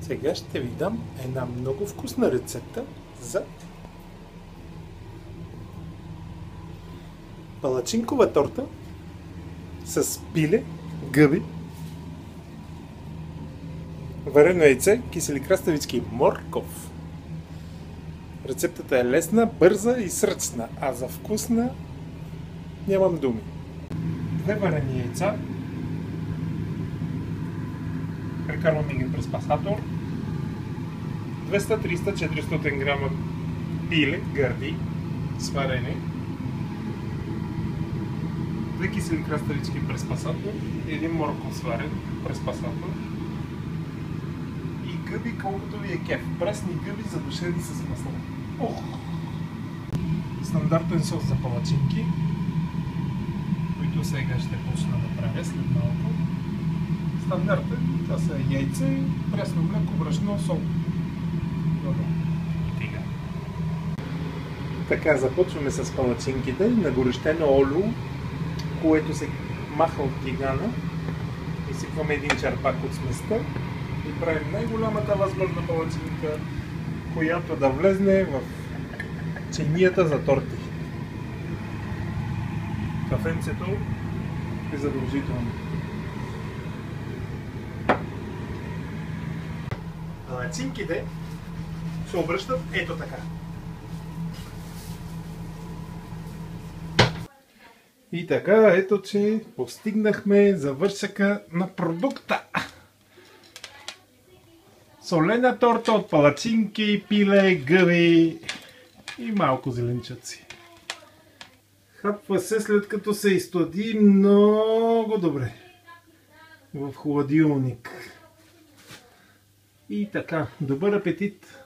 Сега ще ви дам една много вкусна рецепта за палачинкова торта с пиле, гъби, варено яйце, кисели краставицки и морков. Рецептата е лесна, бърза и сръчна, а за вкусна нямам думи. 2 варени яйца, прекарваме ги през пасатор, 200-300-400 грама пиле, гърди, сварени, 2 кисели краставички през пасатор, 1 морков сварен през пасатор и гъби колкото ви е кеф. Пресни гъби задушени с масло. Стандартен сос за палачинки, които сега ще почна да правя след малко. Стандартен, това са яйце, пресно млеко, брашно, сол. Така, започваме с палачинките на горещено олио, което се маха от тигана. Изсипваме един черпак от сместа и правим най-голямата възможна палачинка, която да влезне в чинията за торти. Кафенцето е задължително. Палачинките се обръщат ето така. И така, ето че постигнахме завършъка на продукта. Солена торта от палачинки, пиле, гъби и малко зеленчуци. Хапва се след като се изтлади много добре в хладилник. И така, добър апетит!